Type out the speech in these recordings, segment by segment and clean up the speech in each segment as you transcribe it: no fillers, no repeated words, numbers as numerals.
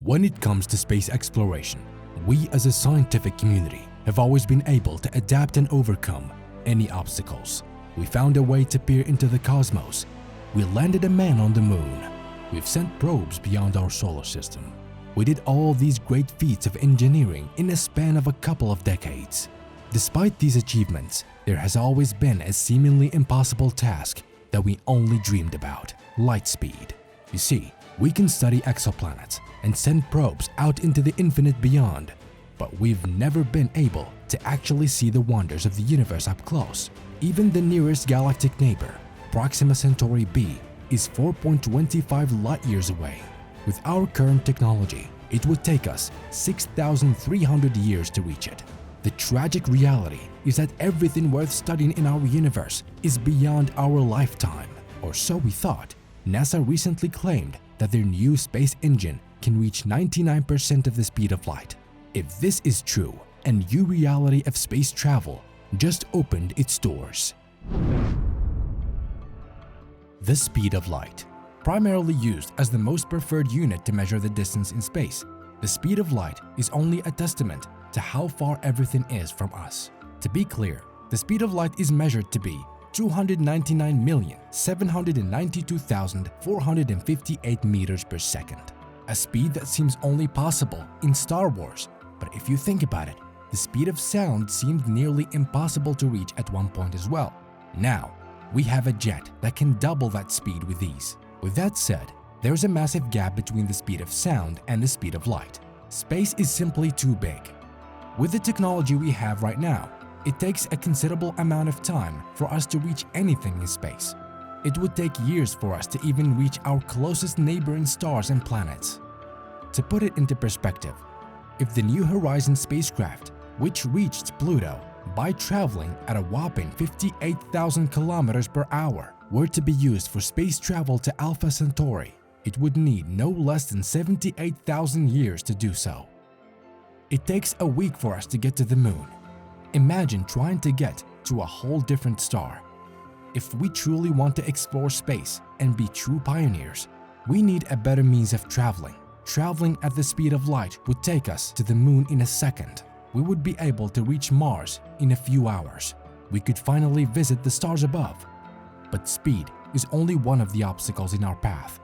When it comes to space exploration, we as a scientific community have always been able to adapt and overcome any obstacles. We found a way to peer into the cosmos. We landed a man on the moon. We've sent probes beyond our solar system. We did all these great feats of engineering in a span of a couple of decades. Despite these achievements, there has always been a seemingly impossible task that we only dreamed about: light speed. You see, we can study exoplanets and send probes out into the infinite beyond, but we've never been able to actually see the wonders of the universe up close. Even the nearest galactic neighbor, Proxima Centauri b, is 4.25 light-years away. With our current technology, it would take us 6,300 years to reach it. The tragic reality is that everything worth studying in our universe is beyond our lifetime, or so we thought. NASA recently claimed that their new space engine can reach 99% of the speed of light. If this is true, a new reality of space travel just opened its doors. The speed of light. Primarily used as the most preferred unit to measure the distance in space, the speed of light is only a testament to how far everything is from us. To be clear, the speed of light is measured to be 299,792,458 meters per second, a speed that seems only possible in Star Wars. But if you think about it, the speed of sound seemed nearly impossible to reach at one point as well. Now, we have a jet that can double that speed with ease. With that said, there's a massive gap between the speed of sound and the speed of light. Space is simply too big. With the technology we have right now, it takes a considerable amount of time for us to reach anything in space. It would take years for us to even reach our closest neighboring stars and planets. To put it into perspective, if the New Horizons spacecraft, which reached Pluto by traveling at a whopping 58,000 kilometers per hour, were to be used for space travel to Alpha Centauri, it would need no less than 78,000 years to do so. It takes a week for us to get to the moon. Imagine trying to get to a whole different star. If we truly want to explore space and be true pioneers, we need a better means of traveling. Traveling at the speed of light would take us to the moon in a second. We would be able to reach Mars in a few hours. We could finally visit the stars above. But speed is only one of the obstacles in our path.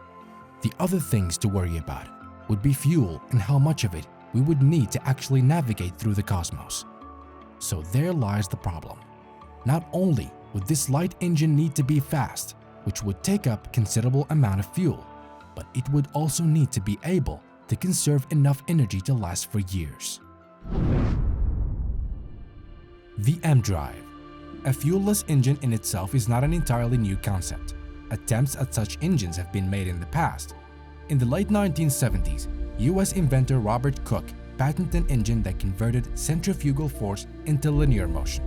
The other things to worry about would be fuel and how much of it we would need to actually navigate through the cosmos. So there lies the problem. Not only would this light engine need to be fast, which would take up considerable amount of fuel, but it would also need to be able to conserve enough energy to last for years. The M drive. A fuelless engine in itself is not an entirely new concept. Attempts at such engines have been made in the past. In the late 1970s, US inventor Robert Cook patented an engine that converted centrifugal force into linear motion.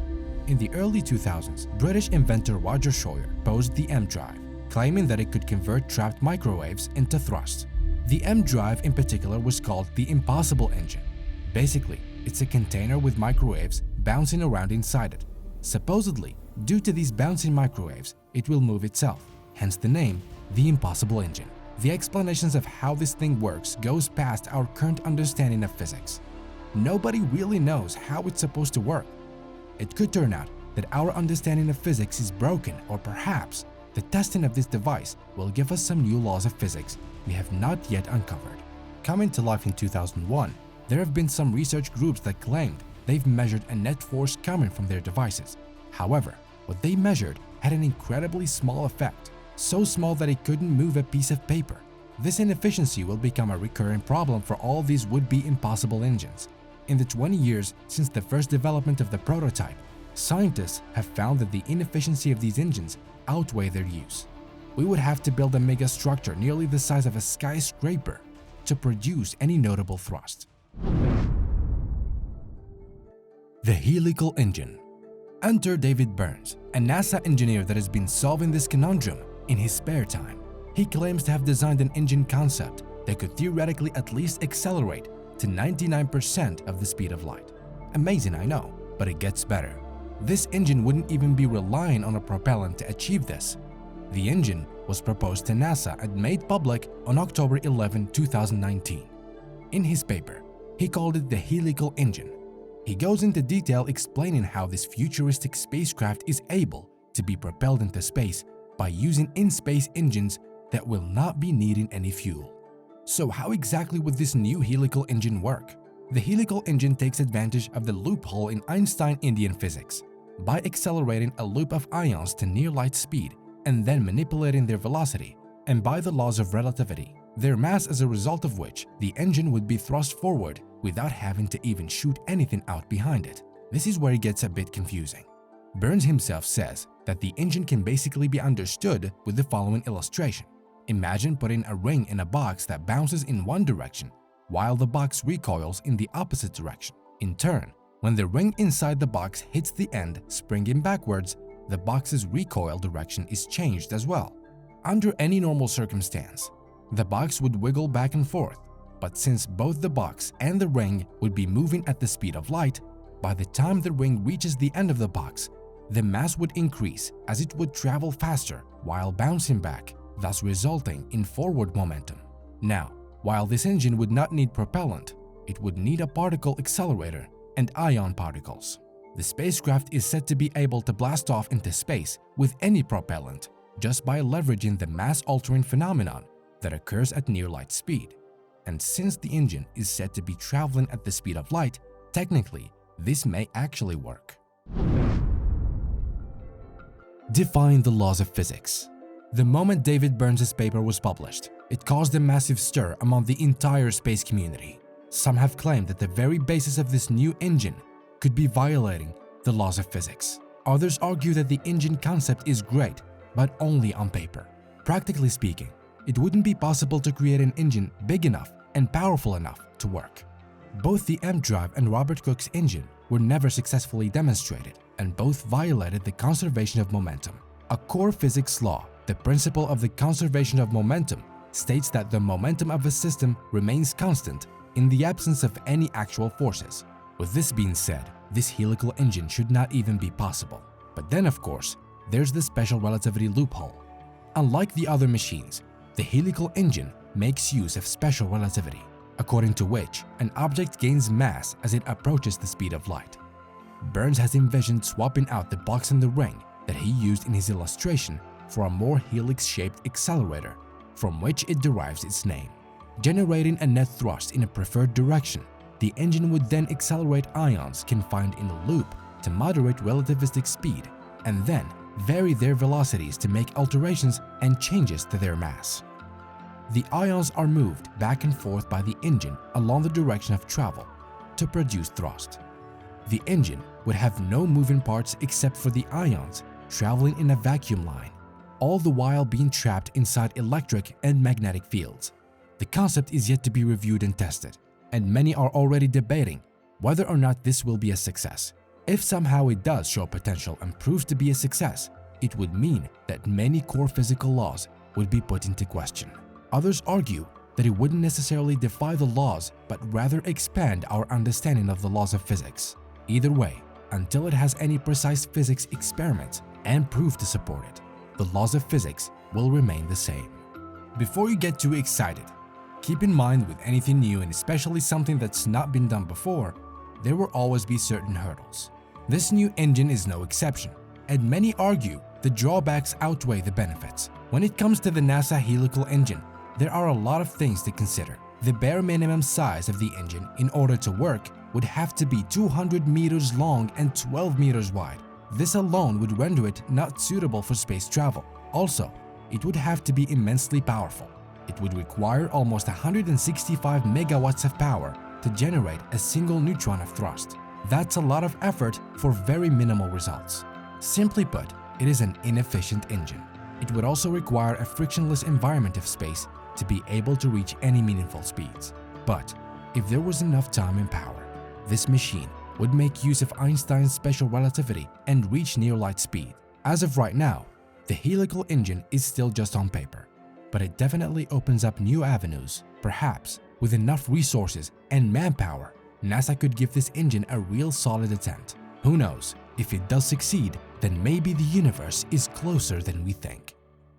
In the early 2000s, British inventor Roger Scheuer posed the M drive, claiming that it could convert trapped microwaves into thrust. The M drive in particular was called the impossible engine. Basically, it's a container with microwaves bouncing around inside it. Supposedly, due to these bouncing microwaves, it will move itself, hence the name, the impossible engine. The explanations of how this thing works goes past our current understanding of physics. Nobody really knows how it's supposed to work. It could turn out that our understanding of physics is broken, or perhaps the testing of this device will give us some new laws of physics we have not yet uncovered. Coming to life in 2001, there have been some research groups that claimed they've measured a net force coming from their devices. However, what they measured had an incredibly small effect, so small that it couldn't move a piece of paper. This inefficiency will become a recurring problem for all these would-be impossible engines. In the 20 years since the first development of the prototype, scientists have found that the inefficiency of these engines outweigh their use. We would have to build a mega structure nearly the size of a skyscraper to produce any notable thrust. The helical engine. Enter David Burns, a NASA engineer that has been solving this conundrum in his spare time. He claims to have designed an engine concept that could theoretically at least accelerate to 99% of the speed of light. Amazing, I know, but it gets better. This engine wouldn't even be relying on a propellant to achieve this. The engine was proposed to NASA and made public on October 11, 2019. In his paper, he called it the helical engine. He goes into detail explaining how this futuristic spacecraft is able to be propelled into space by using in-space engines that will not be needing any fuel. So how exactly would this new helical engine work? The helical engine takes advantage of the loophole in Einstein-Indian physics by accelerating a loop of ions to near light speed and then manipulating their velocity, and by the laws of relativity, their mass, as a result of which the engine would be thrust forward without having to even shoot anything out behind it. This is where it gets a bit confusing. Burns himself says that the engine can basically be understood with the following illustration. Imagine putting a ring in a box that bounces in one direction while the box recoils in the opposite direction. In turn, when the ring inside the box hits the end, springing backwards, the box's recoil direction is changed as well. Under any normal circumstance, the box would wiggle back and forth, but since both the box and the ring would be moving at the speed of light, by the time the ring reaches the end of the box, the mass would increase as it would travel faster while bouncing back, thus resulting in forward momentum. Now, while this engine would not need propellant, it would need a particle accelerator and ion particles. The spacecraft is said to be able to blast off into space with any propellant just by leveraging the mass-altering phenomenon that occurs at near light speed. And since the engine is said to be traveling at the speed of light, technically, this may actually work. Define the laws of physics. The moment David Burns' paper was published, it caused a massive stir among the entire space community. Some have claimed that the very basis of this new engine could be violating the laws of physics. Others argue that the engine concept is great, but only on paper. Practically speaking, it wouldn't be possible to create an engine big enough and powerful enough to work. Both the M-Drive and Robert Cook's engine were never successfully demonstrated, and both violated the conservation of momentum. A core physics law, the principle of the conservation of momentum, states that the momentum of a system remains constant in the absence of any actual forces. With this being said, this helical engine should not even be possible. But then, of course, there's the special relativity loophole. Unlike the other machines, the helical engine makes use of special relativity, according to which an object gains mass as it approaches the speed of light. Burns has envisioned swapping out the box and the ring that he used in his illustration for a more helix-shaped accelerator, from which it derives its name. Generating a net thrust in a preferred direction, the engine would then accelerate ions confined in a loop to moderate relativistic speed, and then vary their velocities to make alterations and changes to their mass. The ions are moved back and forth by the engine along the direction of travel to produce thrust. The engine would have no moving parts except for the ions traveling in a vacuum line, all the while being trapped inside electric and magnetic fields. The concept is yet to be reviewed and tested, and many are already debating whether or not this will be a success. If somehow it does show potential and proves to be a success, it would mean that many core physical laws would be put into question. Others argue that it wouldn't necessarily defy the laws, but rather expand our understanding of the laws of physics. Either way, until it has any precise physics experiments and proof to support it, the laws of physics will remain the same. Before you get too excited, keep in mind with anything new, and especially something that's not been done before, there will always be certain hurdles. This new engine is no exception, and many argue the drawbacks outweigh the benefits. When it comes to the NASA helical engine, there are a lot of things to consider. The bare minimum size of the engine in order to work would have to be 200 meters long and 12 meters wide. This alone would render it not suitable for space travel. Also, it would have to be immensely powerful. It would require almost 165 megawatts of power to generate a single neutron of thrust. That's a lot of effort for very minimal results. Simply put, it is an inefficient engine. It would also require a frictionless environment of space to be able to reach any meaningful speeds. But if there was enough time and power, this machine would make use of Einstein's special relativity and reach near light speed. As of right now, the helical engine is still just on paper, but it definitely opens up new avenues. Perhaps with enough resources and manpower, NASA could give this engine a real solid attempt. Who knows, if it does succeed, then maybe the universe is closer than we think.